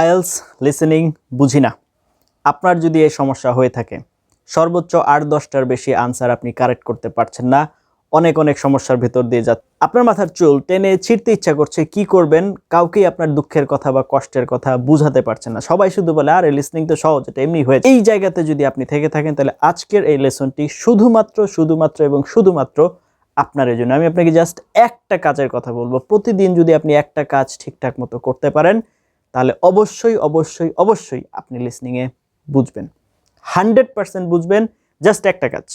IELTS listening বুঝি না। আপনার যদি এই সমস্যা হয়ে থাকে, সর্বোচ্চ ৮-১০টার বেশি আনসার আপনি কারেক্ট করতে পারছেন না, অনেক সমস্যার ভেতর দিয়ে যাচ্ছে, আপনার মাথার চুল টেনে ছিঁড়তে ইচ্ছা করছে, কি করবেন কাউকেই আপনার দুঃখের কথা বা কষ্টের কথা বুঝাতে পারছেন না, সবাই শুধু বলে আরে লিসনিং তো সহজ, এটা এমনি হয়ে যায়। এই জায়গাতে যদি আপনি থেকে থাকেন তাহলে আজকের এই লেসনটি শুধুমাত্র আপনার জন্য। আমি আপনাকে জাস্ট একটা কাজের কথা বলবো। প্রতিদিন যদি আপনি একটা কাজ ঠিকঠাক মতো করতে পারেন তাহলে অবশ্যই আপনি লিসনিংয়ে বুঝবেন, 100% বুঝবেন। জাস্ট একটা কাজ,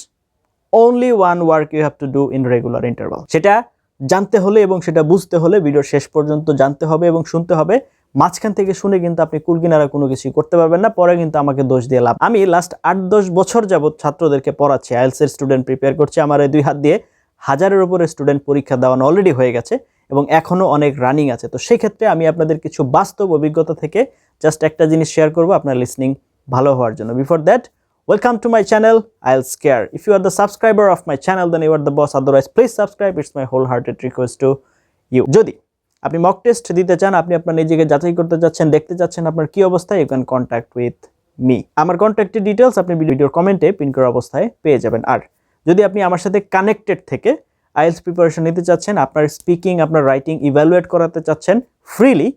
only one work you have to do in regular interval। সেটা জানতে হলে এবং সেটা বুঝতে হলে ভিডিওর শেষ পর্যন্ত জানতে হবে এবং শুনতে হবে। মাঝখান থেকে শুনে কিন্তু আপনি কুলকিনারা কোনো কিছু করতে পারবেন না, পরে কিন্তু আমাকে দোষ দিয়ে লাভ। আমি লাস্ট ৮-১০ বছর যাবত ছাত্রদেরকে পড়াচ্ছি, আইএলটিএস এর স্টুডেন্ট প্রিপেয়ার করছি। আমার এই দুই হাত দিয়ে 1000-এর উপরে স্টুডেন্ট পরীক্ষা দেওয়ানো অলরেডি হয়ে গেছে এবং এখনও অনেক রানিং আছে। তো সেই ক্ষেত্রে আমি আপনাদের কিছু বাস্তব অভিজ্ঞতা থেকে জাস্ট একটা জিনিস শেয়ার করব আপনার লিসনিং ভালো হওয়ার জন্য। Before that, welcome to my channel IELTS Care. If you are the subscriber of my channel then you are the boss, otherwise please subscribe, it's my wholehearted request to you. যদি আপনি mock test দিতে চান, আপনি আপনার নিজেকে যাচাই করতে যাচ্ছেন, দেখতে যাচ্ছেন আপনার কি অবস্থা, you can contact with me. আমার কন্ট্যাক্টের ডিটেইলস আপনি ভিডিওর কমেন্টে পিন করা অবস্থায় পেয়ে যাবেন। আর যদি আপনি আমার সাথে কানেক্টেড থেকে আইএলটিএস প্রিপারেশন নিতে চাচ্ছেন, আপনার স্পিকিং আপনার রাইটিং ইভ্যালুয়েট করাতে চাচ্ছেন ফ্রিলি,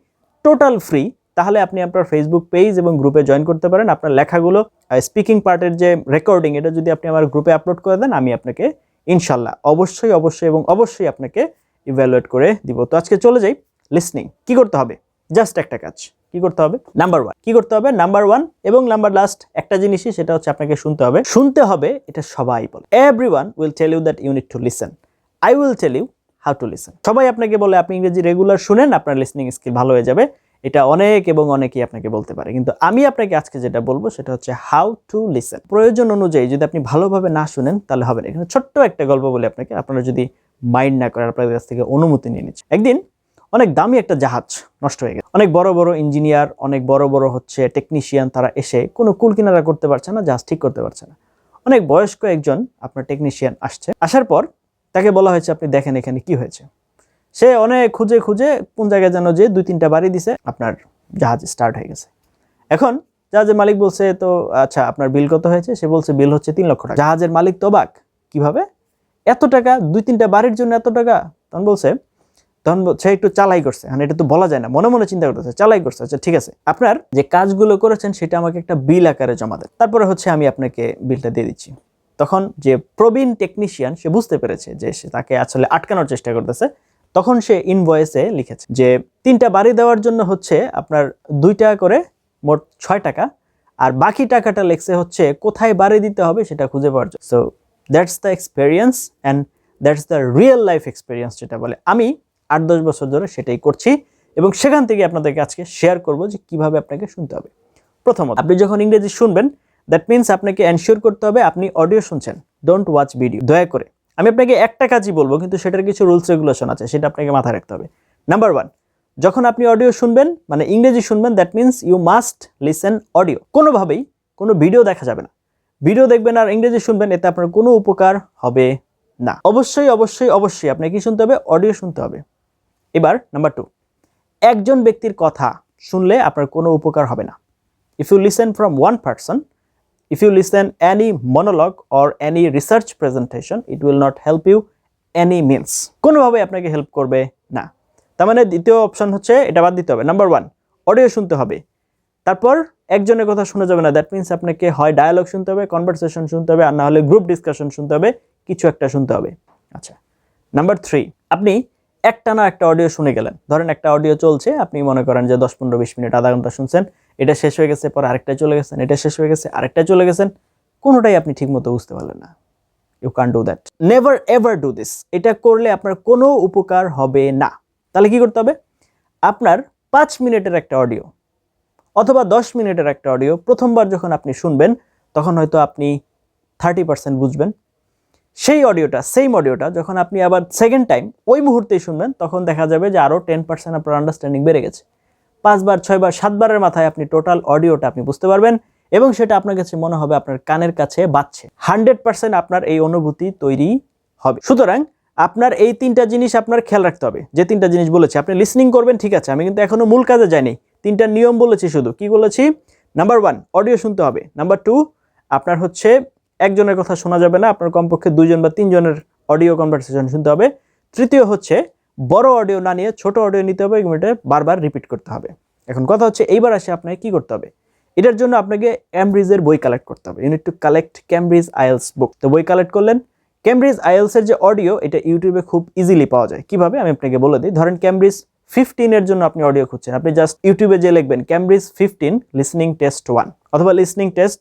টোটাল ফ্রি, তাহলে আপনি আপনার ফেসবুক পেজ এবং গ্রুপে জয়েন করতে পারেন। আপনার লেখাগুলো স্পিকিং পার্টের যে রেকর্ডিং, এটা যদি আপনি আমার গ্রুপে আপলোড করে দেন, আমি আপনাকে ইনশাল্লাহ অবশ্যই আপনাকে ইভ্যালুয়েট করে দিব। তো আজকে চলে যাই লিসনিং। কি করতে হবে? জাস্ট একটা কাজ। কি করতে হবে? নাম্বার ওয়ান এবং নাম্বার লাস্ট একটা জিনিসই, সেটা হচ্ছে আপনাকে শুনতে হবে। এটা সবাই বলে, everyone will tell you that you need to listen. I will tell you how to listen. সবাই আপনাকে বলে আপনি ইংরেজি রেগুলার শুনেন, আপনার লিসনিং স্কিল ভালো হয়ে যাবে। এটা অনেকেই আপনাকে বলতে পারে, কিন্তু আমি আপনাকে আজকে যেটা বলবো সেটা হচ্ছে হাউ টু লিসেন। প্রয়োজন অনুযায়ী যদি আপনি ভালোভাবে না শুনেন তাহলে হবে না। এখানে ছোট্ট একটা গল্প বলে আপনাকে, আপনারা যদি মাইন্ড না করেন, আপনাদের কাছ থেকে অনুমতি নিয়ে নিচ্ছে। একদিন অনেক দামি একটা জাহাজ নষ্ট হয়ে গেছে। অনেক বড় ইঞ্জিনিয়ার, অনেক বড় হচ্ছে টেকনিশিয়ান, তারা এসে কোনো কুলকিনারা করতে পারছে না, জাহাজ ঠিক করতে পারছে না। অনেক বয়স্ক একজন আপনার টেকনিশিয়ান আসার পর তাকে বলা হয়েছে আপনি দেখেন এখানে কি হয়েছে। সে অনেক খুঁজে কোন জায়গায় যেন যে 2-3টা বাড়ি দিছে, আপনার জাহাজ স্টার্ট হয়ে গেছে। এখন জাহাজের মালিক বলছে, তো আচ্ছা আপনার বিল কত হয়েছে? সে বলছে বিল হচ্ছে 3 লক্ষ টাকা। জাহাজের মালিক তো অবাক, কিভাবে এত টাকা, 2-3টা বাড়ির জন্য এত টাকা? তখন সে একটু চালাই করছে, মানে এটা তো বলা যায় না, মনে চিন্তা করতেছে, চালাই করছে। আচ্ছা ঠিক আছে, আপনার যে কাজগুলো করেছেন সেটা আমাকে একটা বিল আকারে জমা দেন, তারপরে হচ্ছে আমি আপনাকে বিলটা দিয়ে দিচ্ছি। তখন যে প্রবীণ টেকনিশিয়ান, সে বুঝতে পেরেছে যে সে তাকে আসলে আটকানোর চেষ্টা করতেছে। তখন সে ইনভয়েসে লিখেছে যে 3টা বাড়ি দেওয়ার জন্য হচ্ছে আপনার 2 টাকা করে, মোট 6 টাকা, আর বাকি টাকাটা লেখছে হচ্ছে কোথায় বাড়ি দিতে হবে সেটা খুঁজে পাওয়ার জন্য। So that's the experience and that's the real life experience যেটা বলে। আমি 8-10 বছর ধরে সেটাই করছি এবং সেখান থেকে আপনাদেরকে আজকে শেয়ার করব যে কিভাবে আপনাকে শুনতে হবে। প্রথমত, আপনি যখন ইংরেজি শুনবেন, দ্যাট মিনস আপনাকে এনশিওর করতে হবে আপনি অডিও শুনছেন, ডোন্ট ওয়াচ ভিডিও। দয়া করে আমি আপনাকে একটা কাজই বলবো, কিন্তু সেটার কিছু রুলস রেগুলেশন আছে, সেটা আপনাকে মাথায় রাখতে হবে। নাম্বার 1, যখন আপনি অডিও শুনবেন, মানে ইংরেজি শুনবেন, that means you must listen audio. কোনোভাবেই কোনো ভিডিও দেখা যাবে না। ভিডিও দেখবেন আর ইংরেজি শুনবেন, এতে আপনার কোনো উপকার হবে না। অবশ্যই আপনাকে কি শুনতে হবে? অডিও শুনতে হবে। এবার নাম্বার 2, একজন ব্যক্তির কথা শুনলে আপনার কোনো উপকার হবে না। If you listen from one person, if you listen any monologue or any research presentation, it will not help you any means। কোনোভাবে আপনাকে হেল্প করবে না। তার মানে দ্বিতীয় অপশন হচ্ছে এটা বাদ দিতে হবে। নাম্বার 1, অডিও শুনতে হবে। তারপর একজনের কথা শোনা যাবে না, দ্যাট মিনস আপনাকে হয় ডায়ালগ শুনতে হবে, কনভারসেশন শুনতে হবে, আর না হলে গ্রুপ ডিসকাশন শুনতে হবে, কিছু একটা শুনতে হবে। আচ্ছা, নাম্বার 3, আপনি একটানা একটা অডিও শুনে গেলেন। ধরেন একটা অডিও চলছে, আপনি মনে করেন যে 10-15-20 মিনিট, আধা ঘন্টা শুনছেন, এটা শেষ হয়ে গেছে, পর আরেকটা চলে গেছেন, এটা শেষ হয়ে গেছে, আরেকটা চলে গেছেন, কোনোটাই আপনি ঠিকমতো বুঝতে পারলেন না। You can do that, never ever do this. এটা করলে আপনার কোনো উপকার হবে না। তাহলে কি করতে হবে? আপনার 5 মিনিটের একটা অডিও অথবা 10 মিনিটের একটা অডিও প্রথমবার যখন আপনি শুনবেন, তখন হয়তো আপনি 30% বুঝবেন। সেই অডিওটা, সেম অডিওটা যখন আপনি আবার সেকেন্ড টাইম ওই মুহূর্তেই শুনবেন, তখন দেখা যাবে যে আরও 10% আপনার আন্ডারস্ট্যান্ডিং বেড়ে গেছে। 5 বার, 6 বার, 7 বারের মাথায় আপনি টোটাল অডিওটা আপনি বুঝতে পারবেন এবং সেটা আপনার কাছে মনে হবে আপনার কানের কাছে বাজছে। 100% আপনার এই অনুভূতি তৈরি হবে। সুতরাং আপনার এই 3টা জিনিস আপনার খেয়াল রাখতে হবে। যে 3টা জিনিস বলেছি, আপনি লিসনিং করবেন, ঠিক আছে, আমি কিন্তু এখনো মূল কাজে যাইনি। তিনটা নিয়ম বলেছি শুধু। কি বলেছি? নাম্বার 1 অডিও শুনতে হবে, নাম্বার 2 আপনার হচ্ছে একজনের কথা শোনা যাবে না, আপনার কমপক্ষে 2 জন বা 3 জনের অডিও কনভারসেশন শুনতে হবে। তৃতীয় হচ্ছে বড় অডিও না নিয়ে ছোট অডিও নিতে হবে এবং এটা বারবার রিপিট করতে হবে। এখন কথা হচ্ছে এইবার আসে আপনাকে কি করতে হবে। এটার জন্য আপনাকে ক্যামব্রিজের বই কালেক্ট করতে হবে। You need to collect Cambridge IELTS book. তো বই কালেক্ট করলেন। ক্যামব্রিজ আইএলস এর যে অডিও এটা ইউটিউবে খুব ইজিলি পাওয়া যায়। কিভাবে আমি আপনাকে বলে দিই। ধরেন ক্যামব্রিজ 15 এর জন্য আপনি অডিও খুঁজছেন, আপনি জাস্ট ইউটিউবে যে লিখবেন ক্যামব্রিজ 15 লিসনিং টেস্ট 1 অথবা listening test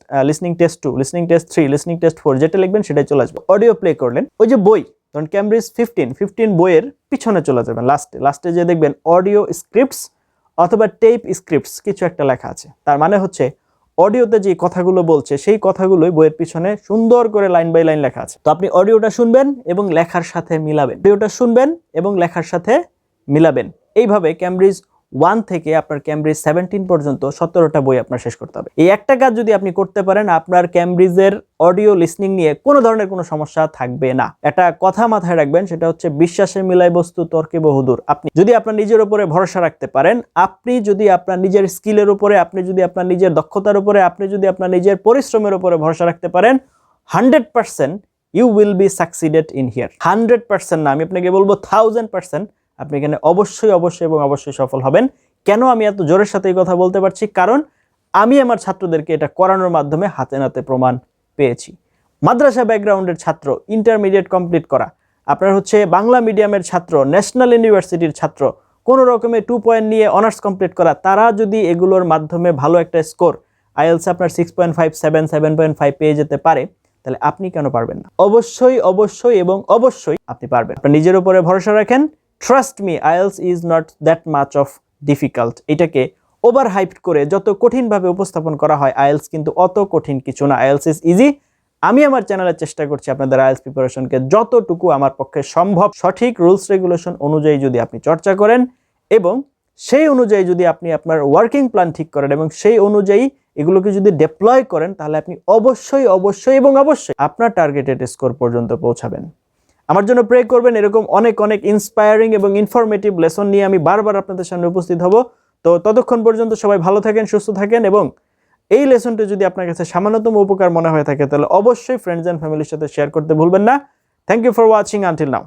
2, listening test 3, listening test 4, যেটা লিখবেন সেটাই চলে আসবে। অডিও প্লে করলেন, ওই যে বই ধরুন ক্যামব্রিজ 15 বইয়ের পিছনে চলে যাবেন, লাস্টে যে দেখবেন অডিও স্ক্রিপ্টস অথবা টেপ স্ক্রিপ্টস কিছু একটা লেখা আছে। তার মানে হচ্ছে অডিওতে যে কথাগুলো বলছে সেই কথাগুলোই বইয়ের পিছনে সুন্দর করে লাইন বাই লাইন লেখা আছে। তো আপনি অডিওটা শুনবেন এবং লেখার সাথে মিলাবেন, অডিওটা শুনবেন এবং লেখার সাথে মিলাবেন। এইভাবে ক্যামব্রিজ 1 থেকে আপনার ক্যামব্রিজ 17 পর্যন্ত 17টা বই আপনার শেষ করতে হবে। এই একটা কাজ যদি আপনি করতে পারেন, আপনার ক্যামব্রিজের অডিও লিসনিং নিয়ে কোনো ধরনের কোনো সমস্যা থাকবে না। একটা কথা মাথায় রাখবেন, সেটা হচ্ছে বিশ্বাসে মিলাই বস্তু তর্কে বহুদূর। আপনি যদি আপনার নিজের উপরে ভরসা রাখতে পারেন, আপনি যদি আপনার নিজের স্কিলের উপরে, আপনি যদি আপনার নিজের দক্ষতার উপরে, আপনি যদি আপনার নিজের পরিশ্রমের উপরে ভরসা রাখতে পারেন, 100% you will be succeeded in here. 100% না, আমি আপনাকে বলবো 1000% আপনি এখানে অবশ্যই সফল হবেন। কেন আমি এত জোরের সাথে এই কথা বলতে পারছি? কারণ আমি আমার ছাত্রদেরকে এটা করানোর মাধ্যমে হাতে নাতে প্রমাণ পেয়েছি। মাদ্রাসা ব্যাকগ্রাউন্ডের ছাত্র, ইন্টারমিডিয়েট কমপ্লিট করা, আপনার হচ্ছে বাংলা মিডিয়ামের ছাত্র, ন্যাশনাল ইউনিভার্সিটির ছাত্র, কোনো রকমে 2 পয়েন্ট নিয়ে অনার্স কমপ্লিট করা, তারা যদি এগুলোর মাধ্যমে ভালো একটা স্কোর আইএলস আপনার 6.5, 7, 7.5 পেয়ে যেতে পারে, তাহলে আপনি কেন পারবেন না? অবশ্যই আপনি পারবেন। আপনার নিজের উপরে ভরসা রাখেন। Trust me, IELTS is not that much of difficult. এটাকে ওভার হাইপড করে যত কঠিনভাবে উপস্থাপন করা হয়, IELTS কিন্তু অত কঠিন কিছু না। IELTS is easy. আমি আমার চ্যানেলে চেষ্টা করছি আপনাদের IELTS প্রিপারেশনকে যতটুকু আমার পক্ষে সম্ভব সঠিক রুলস রেগুলেশন অনুযায়ী যদি আপনি চর্চা করেন এবং সেই অনুযায়ী যদি আপনি আপনার ওয়ার্কিং প্ল্যান ঠিক করেন এবং সেই অনুযায়ী এগুলোকে যদি ডেপ্লয় করেন, তাহলে আপনি অবশ্যই আপনার টার্গেটেড স্কোর পর্যন্ত পৌঁছাবেন। আমার জন্য প্রে করবেন। এরকম অনেক ইন্সপায়ারিং এবং ইনফরমেটিভ লেসন নিয়ে আমি বারবার আপনাদের সামনে উপস্থিত হব। তো ততক্ষণ পর্যন্ত সবাই ভালো থাকেন, সুস্থ থাকেন এবং এই লেসনটি যদি আপনার কাছে সামান্যতম উপকার মনে হয়ে থাকে, তাহলে অবশ্যই ফ্রেন্ডস এন্ড ফ্যামিলির সাথে শেয়ার করতে ভুলবেন না। Thank you for watching until now.